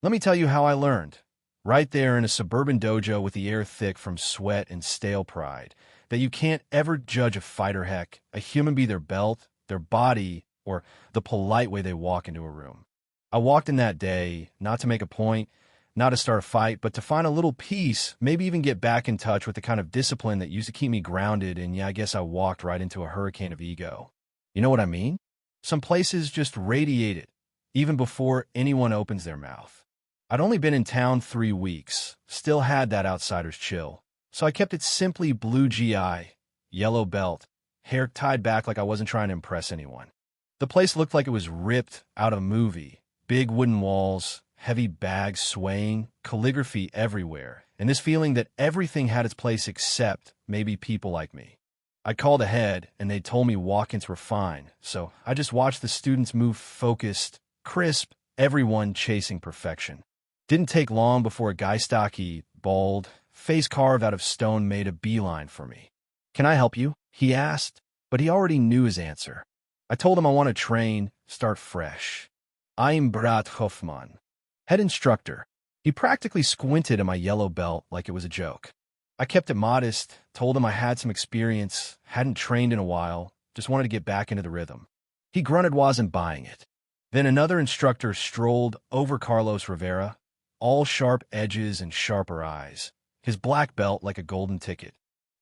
Let me tell you how I learned. Right there in a suburban dojo with the air thick from sweat and stale pride, that you can't ever judge a fighter, heck, a human by their belt, their body, or the polite way they walk into a room. I walked in that day, not to make a point, not to start a fight, but to find a little peace, maybe even get back in touch with the kind of discipline that used to keep me grounded, and yeah, I guess I walked right into a hurricane of ego. You know what I mean? Some places just radiate it, even before anyone opens their mouth. I'd only been in town 3 weeks, still had that outsider's chill, so I kept it simply blue GI, yellow belt, hair tied back like I wasn't trying to impress anyone. The place looked like it was ripped out of a movie, big wooden walls, heavy bags swaying, calligraphy everywhere, and this feeling that everything had its place except maybe people like me. I called ahead, and they told me walk-ins were fine, so I just watched the students move focused, crisp, everyone chasing perfection. Didn't take long before a guy stocky, bald, face carved out of stone made a beeline for me. "Can I help you?" he asked, but he already knew his answer. I told him I want to train, start fresh. "I'm Brad Hoffman, head instructor." He practically squinted at my yellow belt like it was a joke. I kept it modest, told him I had some experience, hadn't trained in a while, just wanted to get back into the rhythm. He grunted wasn't buying it. Then another instructor strolled over Carlos Rivera, all sharp edges and sharper eyes, his black belt like a golden ticket.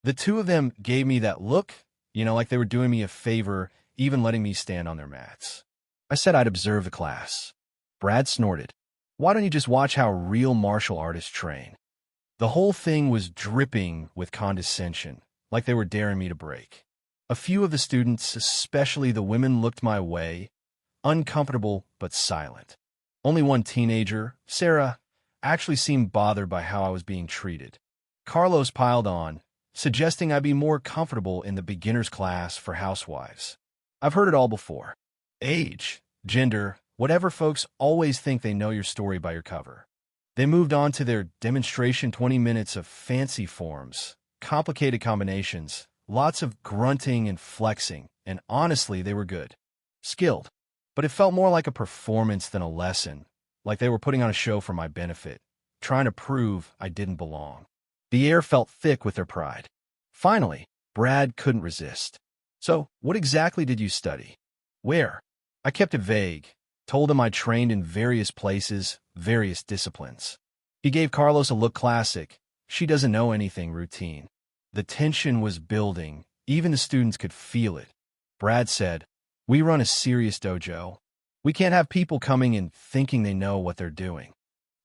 The two of them gave me that look, like they were doing me a favor, even letting me stand on their mats. I said I'd observe the class. Brad snorted. "Why don't you just watch how real martial artists train?" The whole thing was dripping with condescension, like they were daring me to break. A few of the students, especially the women, looked my way, uncomfortable but silent. Only one teenager, Sarah, actually seemed bothered by how I was being treated. Carlos piled on, suggesting I be more comfortable in the beginner's class for housewives. I've heard it all before. Age, gender, whatever, folks always think they know your story by your cover. They moved on to their demonstration 20 minutes of fancy forms, complicated combinations, lots of grunting and flexing, and honestly, they were good. Skilled. But it felt more like a performance than a lesson, like they were putting on a show for my benefit, trying to prove I didn't belong. The air felt thick with their pride. Finally, Brad couldn't resist. "So, what exactly did you study? Where?" I kept it vague, told him I trained in various places, various disciplines. He gave Carlos a look classic, "She doesn't know anything," routine. The tension was building, even the students could feel it. Brad said, "We run a serious dojo. We can't have people coming in thinking they know what they're doing."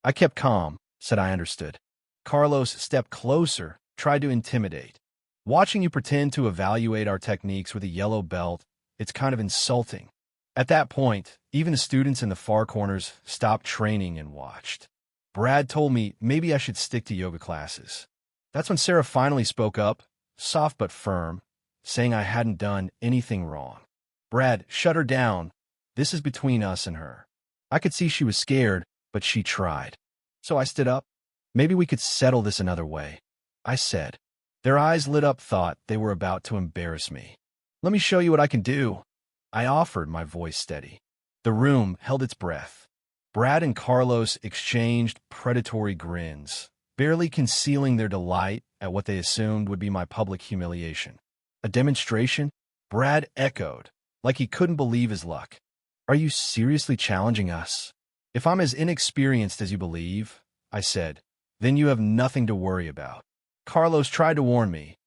I kept calm, said I understood. Carlos stepped closer, tried to intimidate. "Watching you pretend to evaluate our techniques with a yellow belt, it's kind of insulting." At that point, even the students in the far corners stopped training and watched. Brad told me maybe I should stick to yoga classes. That's when Sarah finally spoke up, soft but firm, saying I hadn't done anything wrong. "Brad, shut her down. This is between us and her." I could see she was scared, but she tried. So I stood up. "Maybe we could settle this another way," I said. Their eyes lit up, thought they were about to embarrass me. "Let me show you what I can do," I offered, my voice steady. The room held its breath. Brad and Carlos exchanged predatory grins, barely concealing their delight at what they assumed would be my public humiliation. "A demonstration?" Brad echoed, like he couldn't believe his luck. "Are you seriously challenging us?" "If I'm as inexperienced as you believe," I said, "then you have nothing to worry about." Carlos tried to warn me.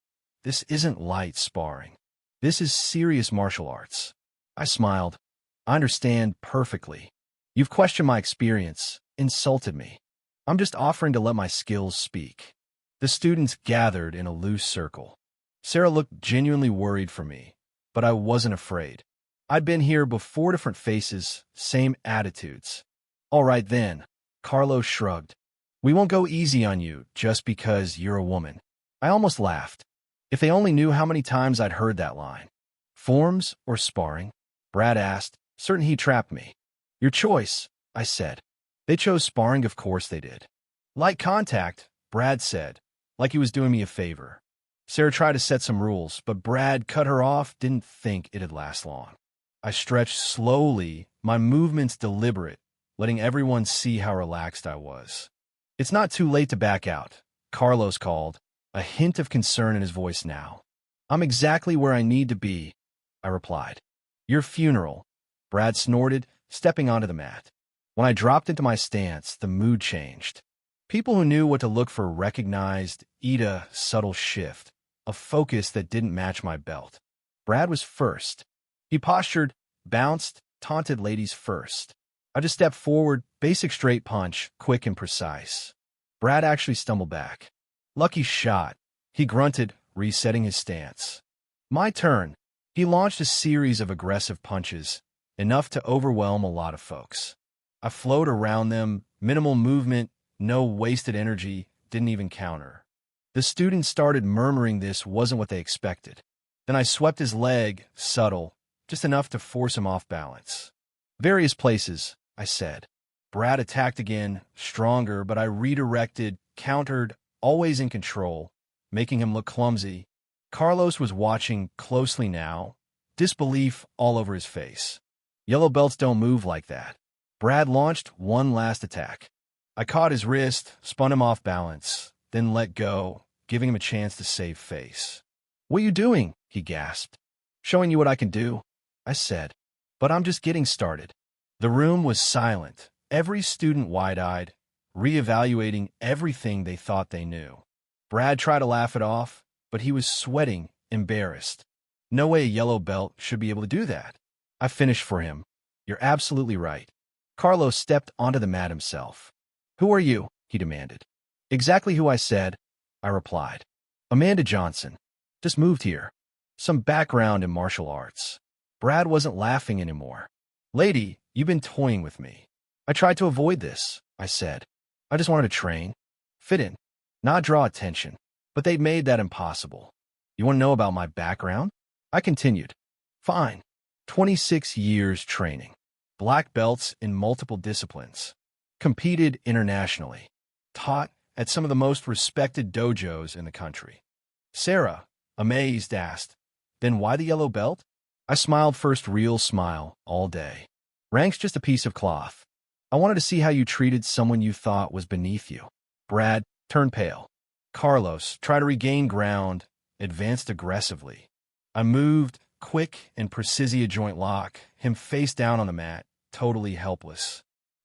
"This isn't light sparring. This is serious martial arts." I smiled. "I understand perfectly. You've questioned my experience, insulted me. I'm just offering to let my skills speak." The students gathered in a loose circle. Sarah looked genuinely worried for me, but I wasn't afraid. I'd been here before, different faces, same attitudes. "All right then," Carlos shrugged. "We won't go easy on you just because you're a woman." I almost laughed. If they only knew how many times I'd heard that line. "Forms or sparring?" Brad asked, certain he trapped me. "Your choice," I said. They chose sparring, of course they did. "Light contact," Brad said, like he was doing me a favor. Sarah tried to set some rules, but Brad cut her off, didn't think it'd last long. I stretched slowly, my movements deliberate, letting everyone see how relaxed I was. "It's not too late to back out," Carlos called, a hint of concern in his voice now. "I'm exactly where I need to be," I replied. "Your funeral," Brad snorted, stepping onto the mat. When I dropped into my stance, the mood changed. People who knew what to look for recognized a subtle shift, a focus that didn't match my belt. Brad was first. He postured, bounced, taunted ladies first. I just stepped forward, basic straight punch, quick and precise. Brad actually stumbled back. "Lucky shot," he grunted, resetting his stance. My turn. He launched a series of aggressive punches, enough to overwhelm a lot of folks. I flowed around them, minimal movement, no wasted energy, didn't even counter. The students started murmuring this wasn't what they expected. Then I swept his leg, subtle, just enough to force him off balance. "Various places," I said. Brad attacked again, stronger, but I redirected, countered, always in control, making him look clumsy. Carlos was watching closely now, disbelief all over his face. "Yellow belts don't move like that." Brad launched one last attack. I caught his wrist, spun him off balance, then let go, giving him a chance to save face. "What are you doing?" he gasped. "Showing you what I can do," I said. "But I'm just getting started." The room was silent, every student wide-eyed, reevaluating everything they thought they knew. Brad tried to laugh it off, but he was sweating, embarrassed. No way a yellow belt should be able to do that. I finished for him. "You're absolutely right." Carlos stepped onto the mat himself. "Who are you?" he demanded. "Exactly who I said," I replied. "Amanda Johnson. Just moved here. Some background in martial arts." Brad wasn't laughing anymore. "Lady, you've been toying with me." "I tried to avoid this," I said. "I just wanted to train, fit in, not draw attention. But they made that impossible." "You want to know about my background?" I continued. "Fine. 26 years training. Black belts in multiple disciplines. Competed internationally. Taught at some of the most respected dojos in the country." Sarah, amazed, asked, "Then why the yellow belt?" I smiled, first real smile all day. "Rank's just a piece of cloth. I wanted to see how you treated someone you thought was beneath you." Brad turned pale. Carlos tried to regain ground, advanced aggressively. I moved, quick and precision joint lock, him face down on the mat, totally helpless.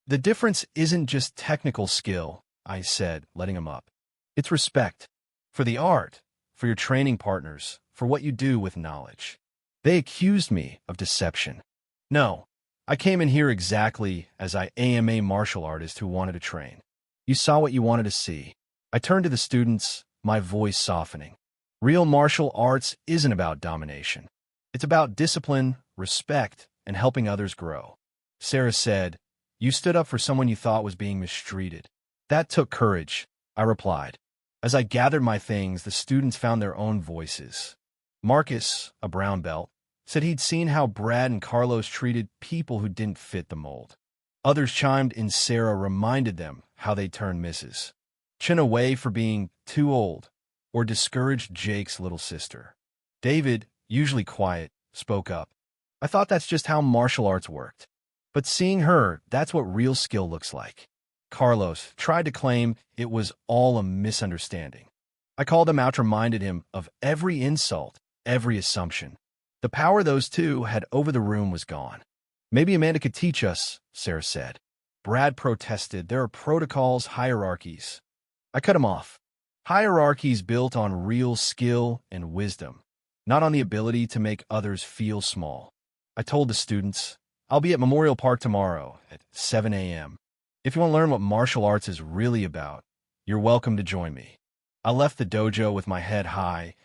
"The difference isn't just technical skill," I said, letting him up. "It's respect. For the art, for your training partners, for what you do with knowledge." They accused me of deception. No, I came in here exactly as I am, a martial artist who wanted to train. You saw what you wanted to see. I turned to the students, my voice softening. Real martial arts isn't about domination. It's about discipline, respect, and helping others grow. Sarah said, "You stood up for someone you thought was being mistreated." "That took courage," I replied. As I gathered my things, the students found their own voices. Marcus, a brown belt, said he'd seen how Brad and Carlos treated people who didn't fit the mold. Others chimed in. Sarah reminded them how they turned misses. Chin away for being too old, or discouraged Jake's little sister. David, usually quiet, spoke up. "I thought that's just how martial arts worked. But seeing her, that's what real skill looks like." Carlos tried to claim it was all a misunderstanding. I called him out, reminded him of every insult, every assumption. The power those two had over the room was gone. "Maybe Amanda could teach us," Sarah said. Brad protested. "There are protocols, hierarchies." I cut him off. "Hierarchies built on real skill and wisdom, not on the ability to make others feel small." I told the students, "I'll be at Memorial Park tomorrow at 7 a.m. If you want to learn what martial arts is really about, you're welcome to join me." I left the dojo with my head high,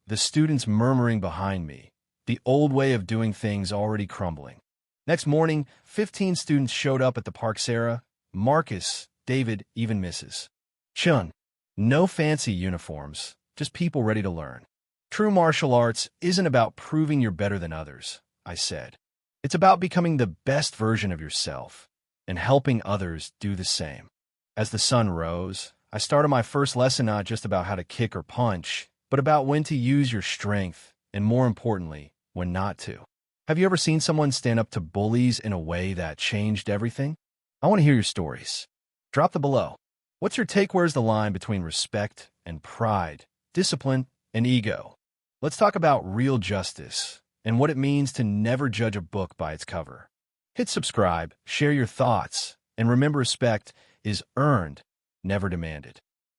the students murmuring behind me, the old way of doing things already crumbling. Next morning, 15 students showed up at the park. Sarah, Marcus, David, even Mrs. Chun. No fancy uniforms, just people ready to learn. "True martial arts isn't about proving you're better than others," I said. "It's about becoming the best version of yourself and helping others do the same." As the sun rose, I started my first lesson not just about how to kick or punch, but about when to use your strength, and more importantly, when not to. Have you ever seen someone stand up to bullies in a way that changed everything? I want to hear your stories. Drop them below. What's your take? Where's the line between respect and pride, discipline and ego? Let's talk about real justice and what it means to never judge a book by its cover. Hit subscribe, share your thoughts, and remember respect is earned, never demanded.